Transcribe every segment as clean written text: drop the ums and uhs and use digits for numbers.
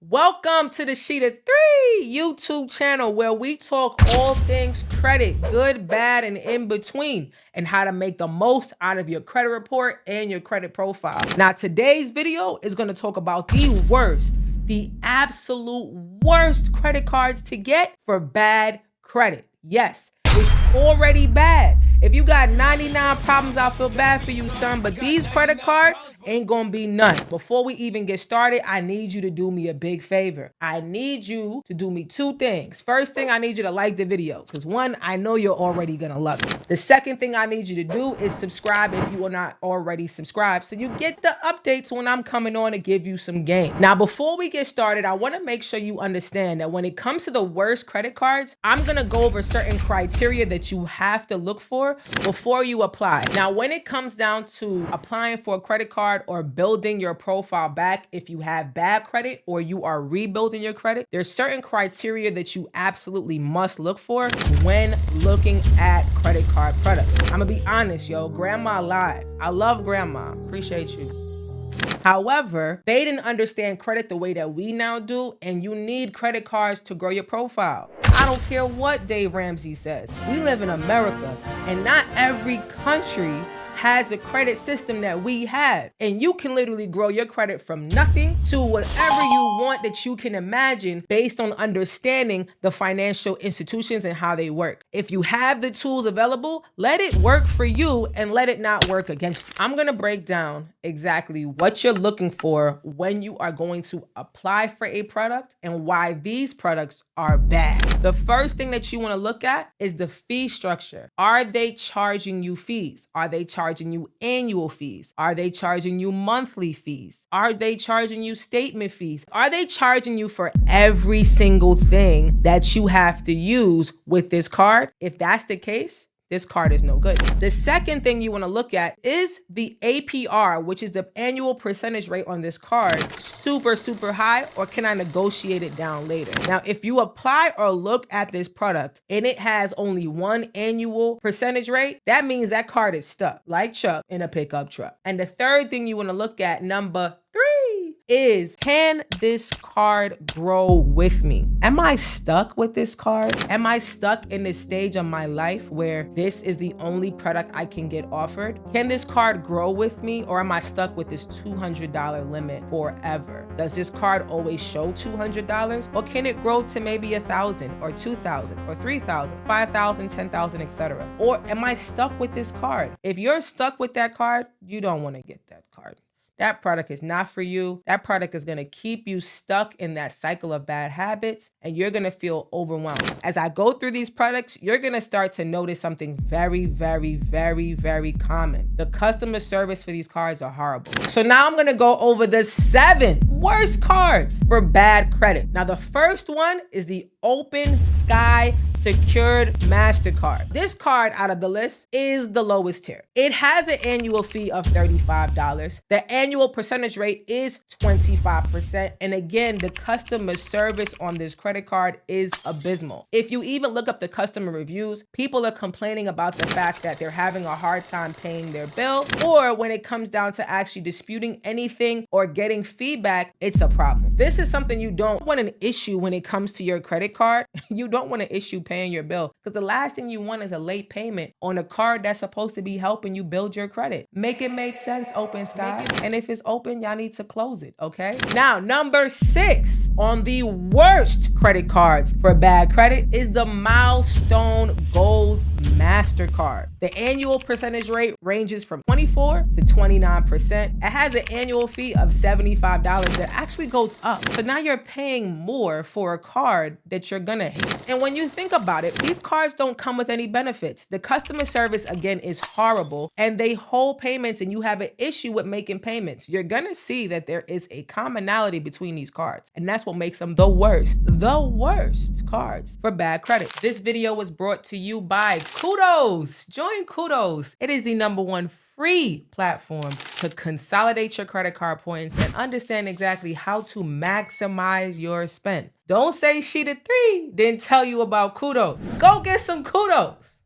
Welcome to the Sheet of Three YouTube channel where we talk all things credit, good, bad, and in between, and how to make the most out of your credit report and your credit profile. Now, today's video is going to talk about the absolute worst credit cards to get for bad credit. Yes, it's already bad. If you got 99 problems, I'll feel bad for you, son, but these credit cards ain't gonna be none. Before we even get started, I need you to do me a big favor. I need you to do me two things. First thing, I need you to like the video, because one, I know you're already gonna love it. The second thing I need you to do is subscribe if you are not already subscribed, so you get the updates when I'm coming on to give you some game. Now, before we get started, I wanna make sure you understand that when it comes to the worst credit cards, I'm gonna go over certain criteria that you have to look for before you apply. Now, when it comes down to applying for a credit card or building your profile back, if you have bad credit or you are rebuilding your credit, there's certain criteria that you absolutely must look for when looking at credit card products. I'm gonna be honest, yo, grandma lied. I love grandma, appreciate you. However, they didn't understand credit the way that we now do, and you need credit cards to grow your profile. I don't care what Dave Ramsey says. We live in America, and not every country has the credit system that we have. And you can literally grow your credit from nothing to whatever you want that you can imagine based on understanding the financial institutions and how they work. If you have the tools available, let it work for you and let it not work against you. I'm gonna break down exactly what you're looking for when you are going to apply for a product and why these products are bad. The first thing that you wanna look at is the fee structure. Are they charging you fees? Are they charging you annual fees? Are they charging you monthly fees? Are they charging you statement fees? Are they charging you for every single thing that you have to use with this card? If that's the case, this card is no good. The second thing you want to look at is the APR, which is the annual percentage rate on this card. Super high, or can I negotiate it down later? Now, if you apply or look at this product and it has only one annual percentage rate, that means that card is stuck like Chuck in a pickup truck. And the third thing you want to look at, number 3, is, can this card grow with me? Am I stuck with this card? Am I stuck in this stage of my life where this is the only product I can get offered? Can this card grow with me, or am I stuck with this $200 limit forever? Does this card always show $200, or can it grow to maybe $1,000 or $2,000 or $3,000, $5,000, $10,000, etc.? Or am I stuck with this card? If you're stuck with that card, you don't want to get that card. That product is not for you. That product is going to keep you stuck in that cycle of bad habits, and you're going to feel overwhelmed. As I go through these products, you're going to start to notice something very common. The customer service for these cards are horrible. So now I'm going to go over the 7 worst cards for bad credit. Now, the first one is the Open Sky Secured MasterCard. This card out of the list is the lowest tier. It has an annual fee of $35. The annual percentage rate is 25%. And again, the customer service on this credit card is abysmal. If you even look up the customer reviews, people are complaining about the fact that they're having a hard time paying their bill, or when it comes down to actually disputing anything or getting feedback, it's a problem. This is something you don't want an issue when it comes to your credit card. You don't want to issue paying your bill, because the last thing you want is a late payment on a card that's supposed to be helping you build your credit. Make it make sense, Open Sky. And if it's open, y'all need to close it, okay? Now, number 6 on the worst credit cards for bad credit is the Milestone Gold MasterCard. The annual percentage rate ranges from 24 to 29%. It has an annual fee of $75 that actually goes up. So now you're paying more for a card that you're gonna hate. And when you think about it, these cards don't come with any benefits. The customer service, again, is horrible, and they hold payments, and you have an issue with making payments. You're gonna see that there is a commonality between these cards, and that's what makes them the worst cards for bad credit. This video was brought to you by Kudos. Join Kudos. It is the #1 free platform to consolidate your credit card points and understand exactly how to maximize your spend. Don't say Sheet of Three didn't tell you about Kudos. Go get some Kudos.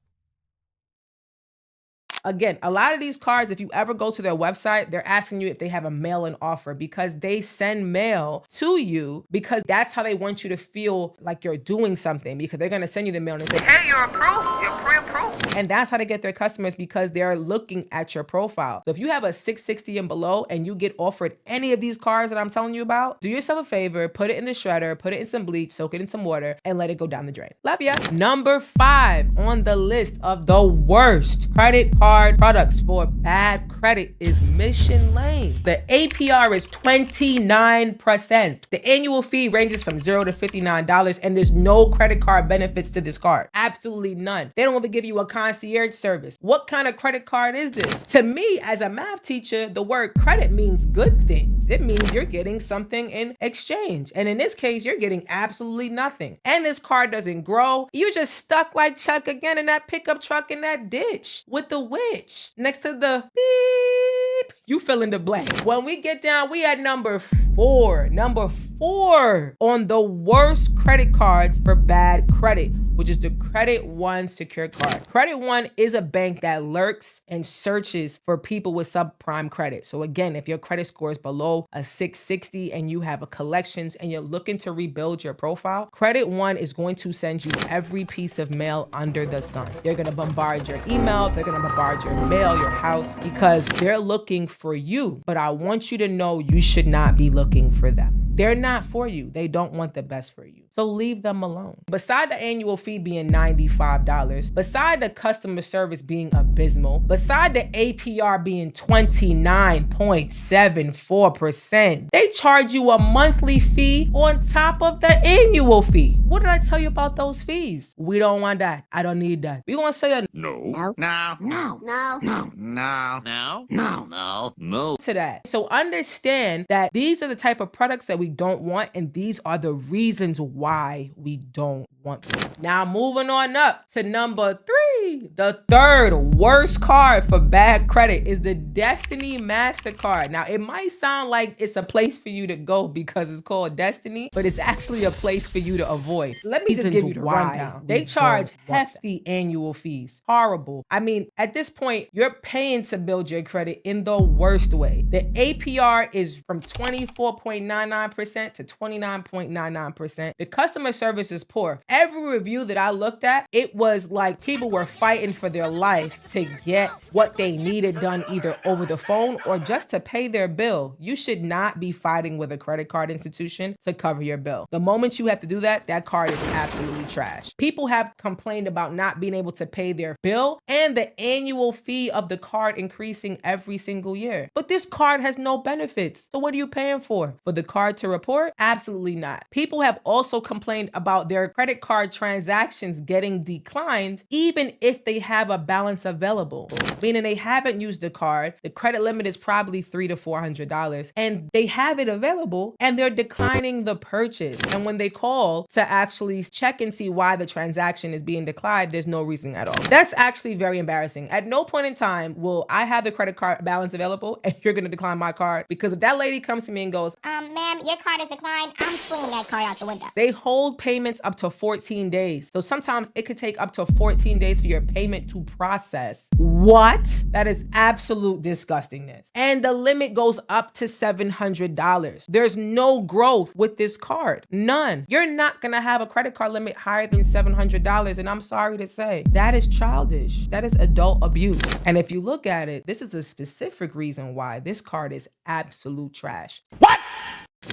Again, a lot of these cards, if you ever go to their website, they're asking you if they have a mail-in offer because they send mail to you because that's how they want you to feel like you're doing something, because they're going to send you the mail and say, hey, you're approved, you're pre-approved. And that's how they get their customers, because they're looking at your profile. So if you have a 660 and below and you get offered any of these cards that I'm telling you about, do yourself a favor, put it in the shredder, put it in some bleach, soak it in some water, and let it go down the drain. Love ya. Number 5 on the list of the worst credit card products for bad credit is Mission Lane. The APR is 29%. The annual fee ranges from $0 to $59, and there's no credit card benefits to this card. Absolutely none. They don't even give you a concierge service. What kind of credit card is this? To me, as a math teacher, the word credit means good things. It means you're getting something in exchange. And in this case, you're getting absolutely nothing. And this card doesn't grow. You're just stuck like Chuck again in that pickup truck in that ditch with the witch next to the beep. You fill in the blank. When we get down, we at number 4. Number 4 on the worst credit cards for bad credit, which is the Credit One Secure Card. Credit One is a bank that lurks and searches for people with subprime credit. So again, if your credit score is below a 660 and you have a collections and you're looking to rebuild your profile, Credit One is going to send you every piece of mail under the sun. They're going to bombard your email, they're going to bombard your mail, your house, because they're looking for you. But I want you to know you should not be looking for them. They're not for you. They don't want the best for you. So leave them alone. Beside the annual fee being $95, beside the customer service being abysmal, beside the APR being 29.74%, they charge you a monthly fee on top of the annual fee. What did I tell you about those fees? We don't want that. I don't need that. We gonna say a No. No. No. No. No. No. No. No. No. No. No. to that. So understand that these are the type of products that we don't want, and these are the reasons why we don't want them. Now moving on up to number 3. The third worst card for bad credit is the Destiny MasterCard. Now it might sound like it's a place for you to go because it's called Destiny, but it's actually a place for you to avoid. Let me just give you the rundown. They charge hefty annual fees. Horrible. I mean, at this point, you're paying to build your credit in the worst way. The APR is from 24.99% to 29.99%. The customer service is poor. Every review that I looked at, it was like people were fighting for their life to get what they needed done either over the phone or just to pay their bill. You should not be fighting with a credit card institution to cover your bill. The moment you have to do that, that card is absolutely trash. People have complained about not being able to pay their bill and the annual fee of the card increasing every single year. But this card has no benefits. So what are you paying for? For the card to report? Absolutely not. People have also complained about their credit card transactions getting declined even if they have a balance available, meaning they haven't used the card. The credit limit is probably $300 to $400 and they have it available and they're declining the purchase. And when they call to actually check and see why the transaction is being declined, there's no reason at all. That's actually very embarrassing. At no point in time will I have the credit card balance available and you're going to decline my card, because if that lady comes to me and goes, ma'am, your card is declined, I'm swinging that card out the window. They hold payments up to 14 days. So sometimes it could take up to 14 days for your payment to process. What? That is absolute disgustingness. And the limit goes up to $700. There's no growth with this card. None. You're not going to have a credit card limit higher than $700. And I'm sorry to say, that is childish. That is adult abuse. And if you look at it, this is a specific reason why this card is absolute trash. What?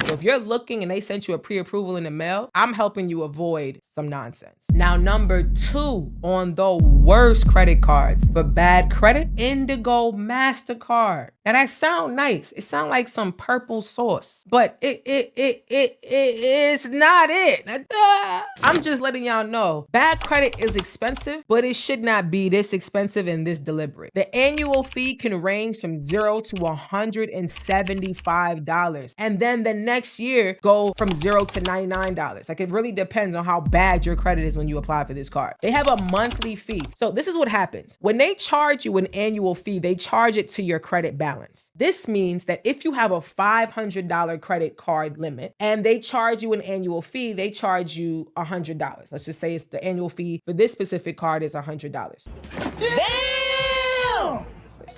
So if you're looking and they sent you a pre-approval in the mail, I'm helping you avoid some nonsense. Now, number 2 on the worst credit cards for bad credit, Indigo MasterCard. Now that sound nice. It sounds like some purple sauce, but it's not it. I'm just letting y'all know, bad credit is expensive, but it should not be this expensive and this deliberate. The annual fee can range from $0 to $175. And then the next year go from $0 to $99. Like, it really depends on how bad your credit is when you apply for this card. They have a monthly fee. So this is what happens. When they charge you an annual fee, they charge it to your credit balance. This means that if you have a $500 credit card limit and they charge you an annual fee, they charge you $100. Let's just say it's the annual fee for this specific card is $100. Damn!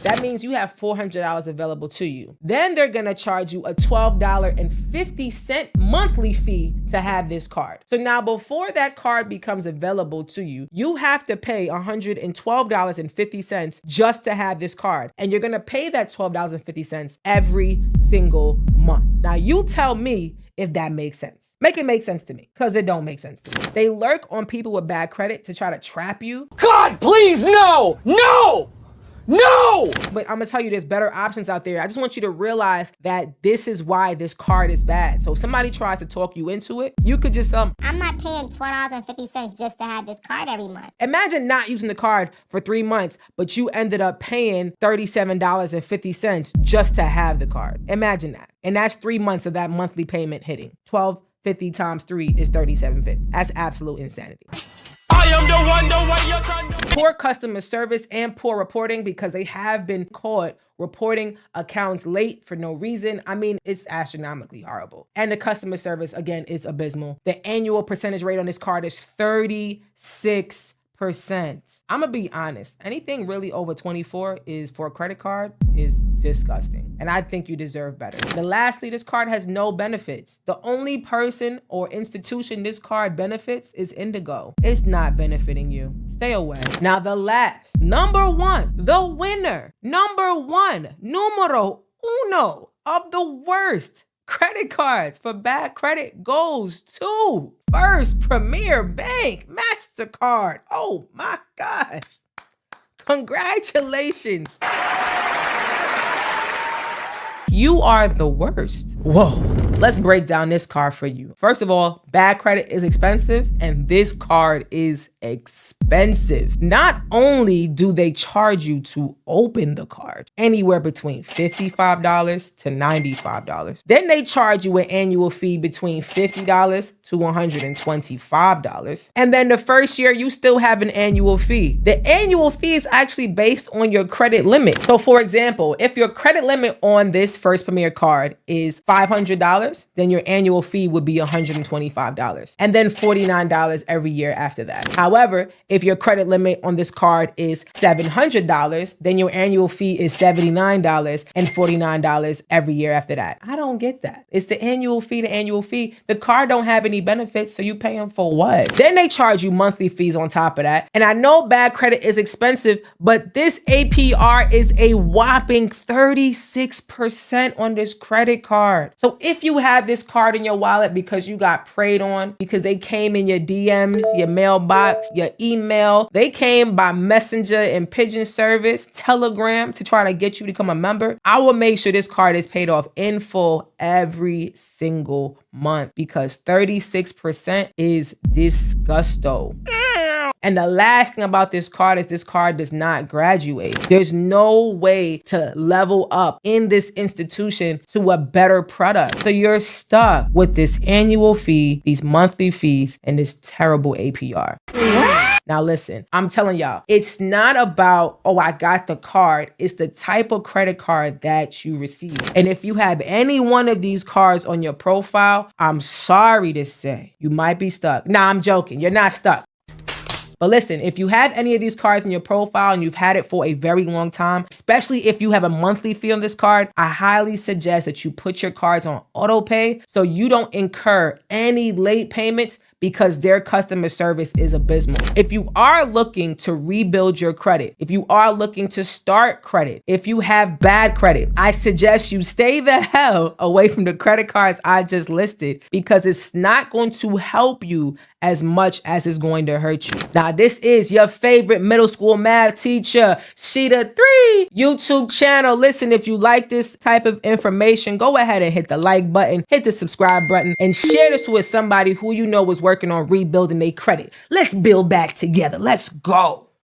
That means you have $400 available to you. Then they're gonna charge you a $12.50 monthly fee to have this card. So now before that card becomes available to you, you have to pay $112.50 just to have this card. And you're gonna pay that $12.50 every single month. Now you tell me if that makes sense. Make it make sense to me, because it don't make sense to me. They lurk on people with bad credit to try to trap you. God, please, no! No! No! But I'm gonna tell you there's better options out there. I just want you to realize that this is why this card is bad. So if somebody tries to talk you into it, you could just I'm not paying $12.50 just to have this card every month. imagine not using the card for 3 months, but you ended up paying $37.50 just to have the card. Imagine that. And that's 3 months of that monthly payment hitting. $12.50 times 3 is $37.50. That's absolute insanity. I am the one you're trying to... Poor customer service and poor reporting, because they have been caught reporting accounts late for no reason. I mean, it's astronomically horrible. And the customer service, again, is abysmal. The annual percentage rate on this card is 36%. I'm gonna be honest. Anything really over 24 is for a credit card is disgusting. And I think you deserve better. And lastly, this card has no benefits. The only person or institution this card benefits is Indigo. It's not benefiting you. Stay away. Now the last, number one, the winner, number one, numero uno of the worst credit cards for bad credit goes to First Premier Bank MasterCard. Oh my gosh. Congratulations. You are the worst. Whoa. Let's break down this card for you. First of all, bad credit is expensive, and this card is expensive. Not only do they charge you to open the card, anywhere between $55 to $95. Then they charge you an annual fee between $50 to $125. And then the first year, you still have an annual fee. The annual fee is actually based on your credit limit. So for example, if your credit limit on this First Premier card is $500, then your annual fee would be $125, and then $49 every year after that. However, if your credit limit on this card is $700, then your annual fee is $79 and $49 every year after that. I don't get that. It's the annual fee, the annual fee. The card don't have any benefits, so you pay them for what? Then they charge you monthly fees on top of that. And I know bad credit is expensive, but this APR is a whopping 36% on this credit card. So if you have this card in your wallet because you got preyed on, because they came in your DMs, your mailbox, your email, they came by messenger and pigeon service, Telegram, to try to get you to become a member, I will make sure this card is paid off in full every single month, because 36% is disgusto. And the last thing about this card is this card does not graduate. There's no way to level up in this institution to a better product. So you're stuck with this annual fee, these monthly fees, and this terrible APR. Now listen, I'm telling y'all, it's not about, oh, I got the card. It's the type of credit card that you receive. And if you have any one of these cards on your profile, I'm sorry to say, you might be stuck. Nah, I'm joking. You're not stuck. But listen, if you have any of these cards in your profile and you've had it for a very long time, especially if you have a monthly fee on this card, I highly suggest that you put your cards on auto pay so you don't incur any late payments, because their customer service is abysmal. If you are looking to rebuild your credit, if you are looking to start credit, if you have bad credit, I suggest you stay the hell away from the credit cards I just listed, because it's not going to help you as much as it's going to hurt you. Now, this is your favorite middle school math teacher, Sheeta 3 YouTube channel. Listen, if you like this type of information, go ahead and hit the like button, hit the subscribe button, and share this with somebody who you know is working on rebuilding their credit. Let's build back together. Let's go.